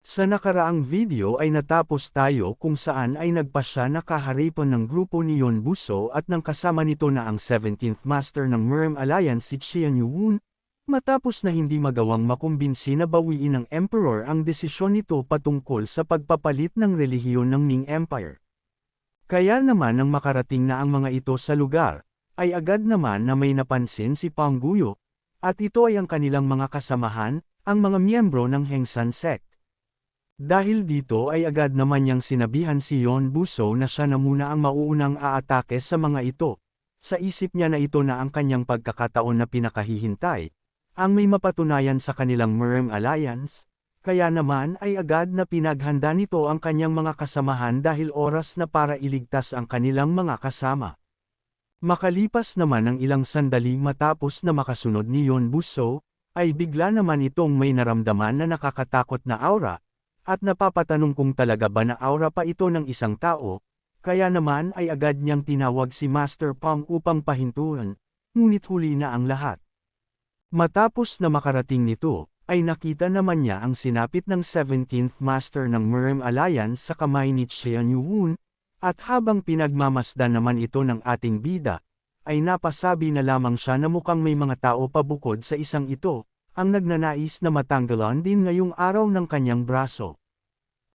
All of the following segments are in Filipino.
Sa nakaraang video ay natapos tayo kung saan ay nagpasya na kaharipan ng grupo ni Yon Buso at ng kasama nito na ang 17th Master ng Murem Alliance si Qian Yuwun, matapos na hindi magawang makumbinsi na bawiin ng Emperor ang desisyon nito patungkol sa pagpapalit ng relihiyon ng Ming Empire. Kaya naman nang makarating na ang mga ito sa lugar, ay agad naman na may napansin si Pang Guyo, at ito ay ang kanilang mga kasamahan, ang mga miyembro ng Hengsan Sect. Dahil dito ay agad naman niyang sinabihan si Yon Buso na siya na muna ang mauunang aatake sa mga ito. Sa isip niya na ito na ang kanyang pagkakataon na pinakahihintay, ang may mapatunayan sa kanilang Murem Alliance, kaya naman ay agad na pinaghanda nito ang kanyang mga kasamahan dahil oras na para iligtas ang kanilang mga kasama. Makalipas naman ang ilang sandali matapos na makasunod ni Yon Buso, ay bigla naman itong may naramdaman na nakakatakot na aura, at napapatanong kung talaga ba na aura pa ito ng isang tao, kaya naman ay agad niyang tinawag si Master Pang upang pahintuan, ngunit huli na ang lahat. Matapos na makarating nito, ay nakita naman niya ang sinapit ng 17th Master ng Murem Alliance sa kamay ni Qian Yuwun, at habang pinagmamasdan naman ito ng ating bida, ay napasabi na lamang siya na mukhang may mga tao pa bukod sa isang ito, ang nagnanais na matanggalan din ngayong araw ng kanyang braso.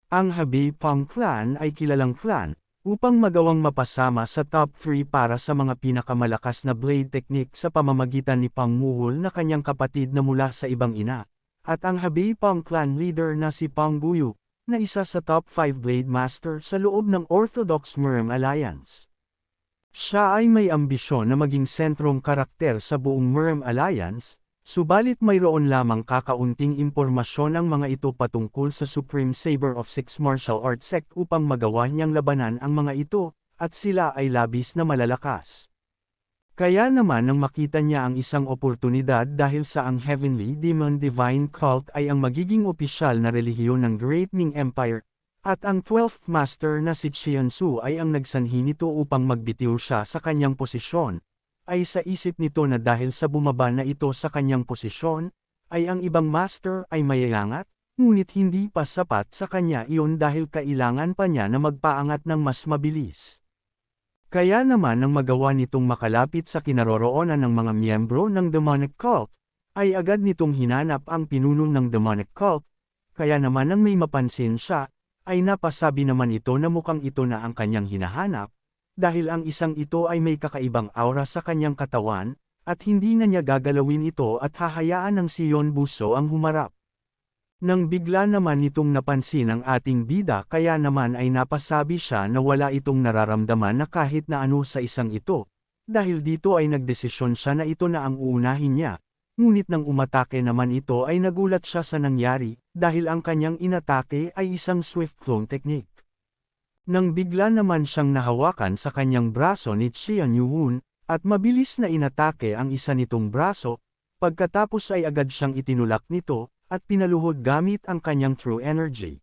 Ang Habei Pang Clan ay kilalang clan, upang magawang mapasama sa top 3 para sa mga pinakamalakas na blade technique sa pamamagitan ni Pang Muhul na kanyang kapatid na mula sa ibang ina, at ang Habei Pang Clan leader na si Pang Guyu, na isa sa top 5 blade master sa loob ng Orthodox Murem Alliance. Siya ay may ambisyon na maging sentrong karakter sa buong Murem Alliance, subalit mayroon lamang kakaunting impormasyon ang mga ito patungkol sa Supreme Saber of Six Martial Arts Sect upang magawa niyang labanan ang mga ito, at sila ay labis na malalakas. Kaya naman nang makita niya ang isang oportunidad dahil sa ang Heavenly Demon Divine Cult ay ang magiging opisyal na relihiyon ng Great Ming Empire, at ang 12th Master na si Qian Su ay ang nagsanhi nito upang magbitiw siya sa kanyang posisyon, ay sa isip nito na dahil sa bumaba na ito sa kanyang posisyon, ay ang ibang master ay mayayangat, ngunit hindi pa sapat sa kanya iyon dahil kailangan pa niya na magpaangat ng mas mabilis. Kaya naman nang magawa nitong makalapit sa kinaroroonan ng mga miyembro ng Demonic Cult, ay agad nitong hinanap ang pinuno ng Demonic Cult, kaya naman nang may mapansin siya, ay napasabi naman ito na mukhang ito na ang kanyang hinahanap, dahil ang isang ito ay may kakaibang aura sa kanyang katawan, at hindi na niya gagalawin ito at hahayaan ng si Yon Buso ang humarap. Nang bigla naman itong napansin ang ating bida kaya naman ay napasabi siya na wala itong nararamdaman na kahit na ano sa isang ito, dahil dito ay nagdesisyon siya na ito na ang uunahin niya, ngunit nang umatake naman ito ay nagulat siya sa nangyari, dahil ang kanyang inatake ay isang swift clone technique. Nang bigla naman siyang nahawakan sa kanyang braso ni Qian Yuwun, at mabilis na inatake ang isa nitong braso, pagkatapos ay agad siyang itinulak nito, at pinaluhod gamit ang kanyang true energy.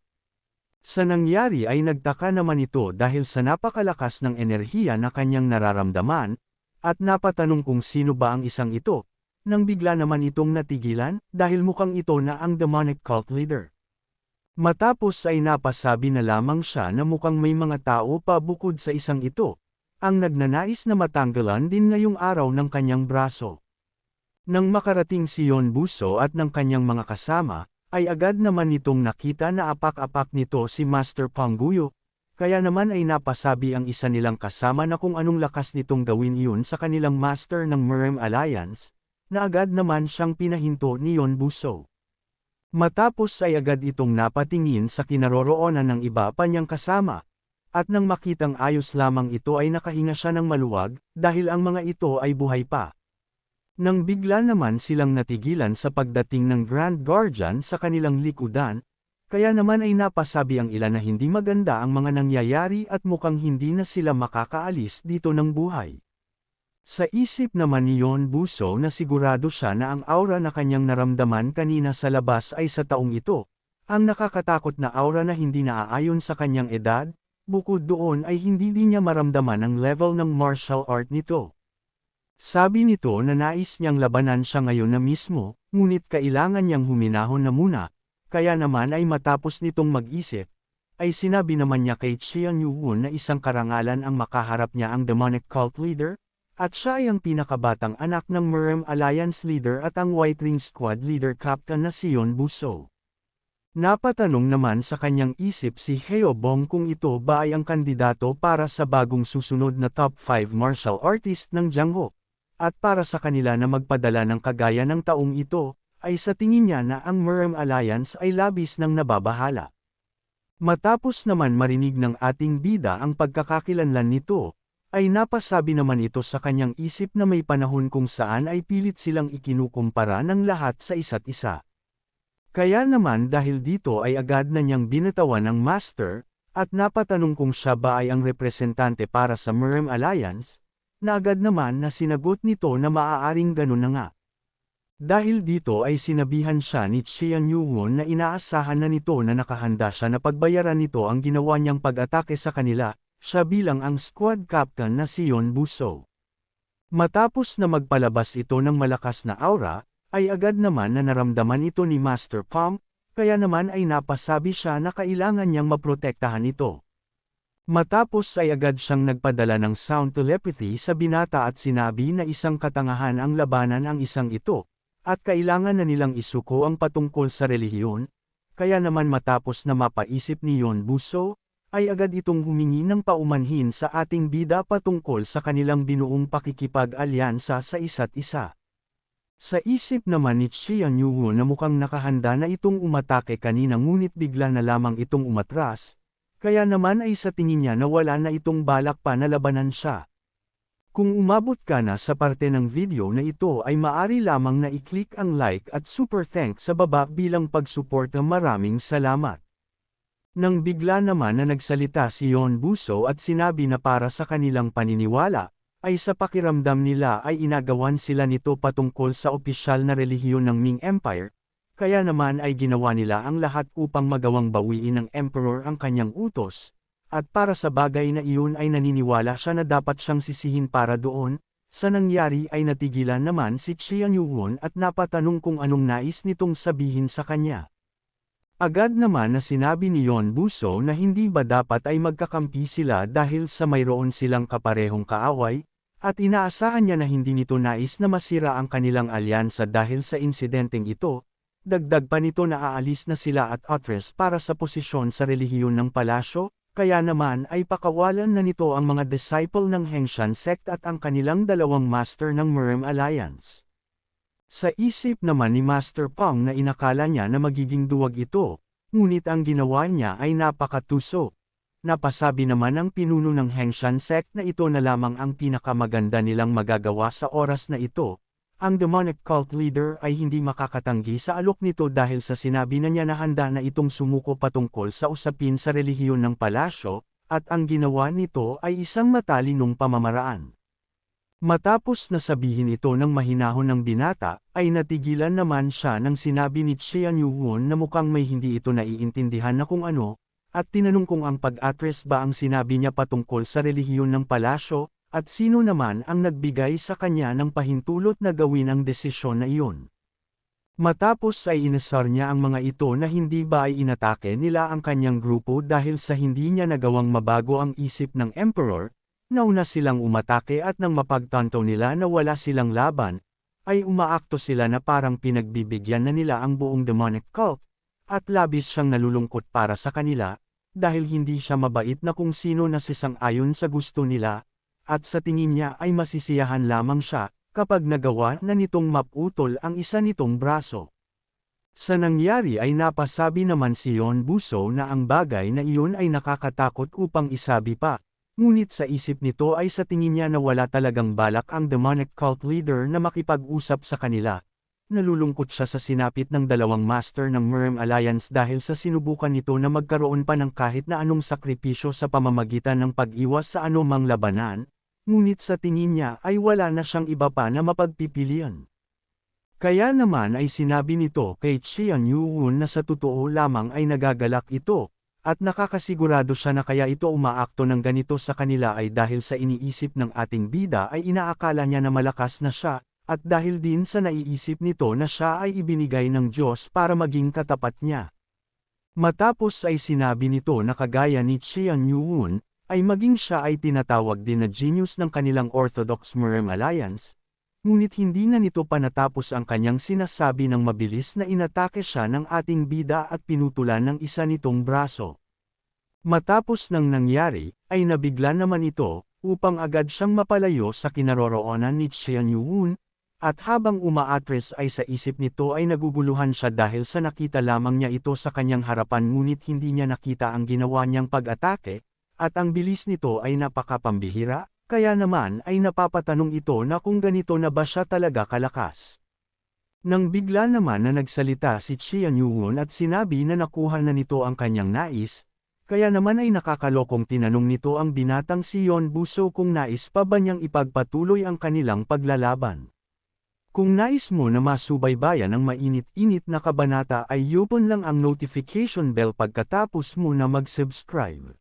Sa nangyari ay nagtaka naman ito dahil sa napakalakas ng enerhiya na kanyang nararamdaman, at napatanong kung sino ba ang isang ito, nang bigla naman itong natigilan, dahil mukhang ito na ang Demonic Cult Leader. Matapos ay napasabi na lamang siya na mukhang may mga tao pa bukod sa isang ito, ang nagnanais na matanggalan din ngayong araw ng kanyang braso. Nang makarating si Yon Buso at ng kanyang mga kasama, ay agad naman nitong nakita na apak-apak nito si Master Pang Guyo, kaya naman ay napasabi ang isa nilang kasama na kung anong lakas nitong gawin iyon sa kanilang Master ng Murem Alliance, na agad naman siyang pinahinto ni Yon Buso. Matapos ay agad itong napatingin sa kinaroroonan ng iba pa niyang kasama, at nang makitang ayos lamang ito ay nakahinga siya ng maluwag, dahil ang mga ito ay buhay pa. Nang bigla naman silang natigilan sa pagdating ng Grand Guardian sa kanilang likudan, kaya naman ay napasabi ang ilan na hindi maganda ang mga nangyayari at mukhang hindi na sila makakaalis dito ng buhay. Sa isip naman ni Yon Buso na sigurado siya na ang aura na kanyang naramdaman kanina sa labas ay sa taong ito, ang nakakatakot na aura na hindi naaayon sa kanyang edad, bukod doon ay hindi din niya maramdaman ang level ng martial art nito. Sabi nito na nais niyang labanan siya ngayon na mismo, ngunit kailangan niyang huminahon na muna, kaya naman ay matapos nitong mag-isip, ay sinabi naman niya kay Cheon Yu-won na isang karangalan ang makaharap niya ang demonic cult leader, at siya ay ang pinakabatang anak ng Murem Alliance leader at ang White Ring Squad leader captain na si Yeon Buso. Napatanong naman sa kanyang isip si Heo Bong kung ito ba ay ang kandidato para sa bagong susunod na top 5 martial artist ng Jangho, at para sa kanila na magpadala ng kagaya ng taong ito, ay sa tingin niya na ang Murem Alliance ay labis ng nababahala. Matapos naman marinig ng ating bida ang pagkakakilanlan nito, ay napasabi naman ito sa kanyang isip na may panahon kung saan ay pilit silang ikinukumpara ng lahat sa isa't isa. Kaya naman dahil dito ay agad na niyang binatawan ng master, at napatanong kung siya ba ay ang representante para sa Murem Alliance, na agad naman na sinagot nito na maaaring ganun na nga. Dahil dito ay sinabihan siya ni Cheon Yu-won na inaasahan na nito na nakahanda siya na pagbayaran nito ang ginawa niyang pag-atake sa kanila, siya bilang ang squad captain na si Yeon Buso. Matapos na magpalabas ito ng malakas na aura, ay agad naman na naramdaman ito ni Master Pong, kaya naman ay napasabi siya na kailangan niyang maprotektahan ito. Matapos ay agad siyang nagpadala ng sound telepathy sa binata at sinabi na isang katangahan ang labanan ang isang ito, at kailangan na nilang isuko ang patungkol sa relihiyon, kaya naman matapos na mapaisip ni Yeon Buso, ay agad itong humingi ng paumanhin sa ating bida patungkol sa kanilang binuong pakikipag-alyansa sa isa't isa. Sa isip naman ni Cheon Yu-won na mukhang nakahanda na itong umatake kanina ngunit bigla na lamang itong umatras, kaya naman ay sa tingin niya na wala na itong balak pa na labanan siya. Kung umabot ka na sa parte ng video na ito ay maari lamang na i-click ang like at super thanks sa baba bilang pagsuporta. Maraming salamat. Nang bigla naman na nagsalita si Yeon Buso at sinabi na para sa kanilang paniniwala, ay sa pakiramdam nila ay inagawan sila nito patungkol sa opisyal na relihiyon ng Ming Empire, kaya naman ay ginawa nila ang lahat upang magawang bawiin ng Emperor ang kanyang utos, at para sa bagay na iyon ay naniniwala siya na dapat siyang sisihin para doon. Sa nangyari ay natigilan naman si Cheon Yu-won at napatanong kung anong nais nitong sabihin sa kanya. Agad naman na sinabi ni Yeon Buso na hindi ba dapat ay magkakampi sila dahil sa mayroon silang kaparehong kaaway, at inaasahan niya na hindi nito nais na masira ang kanilang alyansa dahil sa insidenteng ito. Dagdag pa nito na aalis na sila at Atres para sa posisyon sa relihiyon ng palasyo, kaya naman ay pakawalan na nito ang mga disciple ng Hengshan sect at ang kanilang dalawang master ng Murem Alliance. Sa isip naman ni Master Pong na inakala niya na magiging duwag ito, ngunit ang ginawa niya ay napakatuso. Napasabi naman ng pinuno ng Hengshan sect na ito na lamang ang pinakamaganda nilang magagawa sa oras na ito. Ang demonic cult leader ay hindi makakatanggi sa alok nito dahil sa sinabi na niya na handa na itong sumuko patungkol sa usapin sa relihiyon ng palasyo, at ang ginawa nito ay isang matalinong pamamaraan. Matapos na sabihin ito ng mahinahon ng binata, ay natigilan naman siya nang sinabi ni Cheon Yu-won na mukhang may hindi ito naiintindihan na kung ano, at tinanong kung ang pag-address ba ang sinabi niya patungkol sa relihiyon ng palasyo, at sino naman ang nagbigay sa kanya ng pahintulot na gawin ang desisyon na iyon. Matapos ay inasar niya ang mga ito na hindi ba ay inatake nila ang kanyang grupo dahil sa hindi niya nagawang mabago ang isip ng Emperor. Nauna silang umatake at nang mapagtanto nila na wala silang laban, ay umaakto sila na parang pinagbibigyan na nila ang buong demonic cult, at labis siyang nalulungkot para sa kanila, dahil hindi siya mabait na kung sino na sisang-ayon sa gusto nila, at sa tingin niya ay masisiyahan lamang siya, kapag nagawa na nitong maputol ang isa nitong braso. Sa nangyari ay napasabi naman si Yeon Buso na ang bagay na iyon ay nakakatakot upang isabi pa. Ngunit sa isip nito ay sa tingin niya na wala talagang balak ang demonic cult leader na makipag-usap sa kanila. Nalulungkot siya sa sinapit ng dalawang master ng Murem Alliance dahil sa sinubukan nito na magkaroon pa ng kahit na anong sakripisyo sa pamamagitan ng pag-iwas sa anumang labanan, ngunit sa tingin niya ay wala na siyang iba pa na mapagpipilian. Kaya naman ay sinabi nito kay Cheon Yu-won na sa totoo lamang ay nagagalak ito. At nakakasigurado siya na kaya ito umaakto ng ganito sa kanila ay dahil sa iniisip ng ating bida ay inaakala niya na malakas na siya, at dahil din sa naiisip nito na siya ay ibinigay ng Diyos para maging katapat niya. Matapos ay sinabi nito na kagaya ni Xian Yuwon, ay maging siya ay tinatawag din na genius ng kanilang Orthodox Muslim Alliance, ngunit hindi na nito pa natapos ang kanyang sinasabi ng mabilis na inatake siya ng ating bida at pinutulan ng isa nitong braso. Matapos nang nangyari, ay nabigla naman ito, upang agad siyang mapalayo sa kinaroroonan ni Xian Yuwon, at habang umaatres ay sa isip nito ay naguguluhan siya dahil sa nakita lamang niya ito sa kanyang harapan ngunit hindi niya nakita ang ginawa niyang pag-atake, at ang bilis nito ay napakapambihira, kaya naman ay napapatanong ito na kung ganito na ba siya talaga kalakas. Nang bigla naman na nagsalita si Xian Yuwon at sinabi na nakuha na nito ang kanyang nais, kaya naman ay nakakalokong tinanong nito ang binatang si Yeon Buso kung nais pa ba niyang ipagpatuloy ang kanilang paglalaban. Kung nais mo na masubaybayan ang mainit-init na kabanata ay i-open lang ang notification bell pagkatapos mo na mag-subscribe.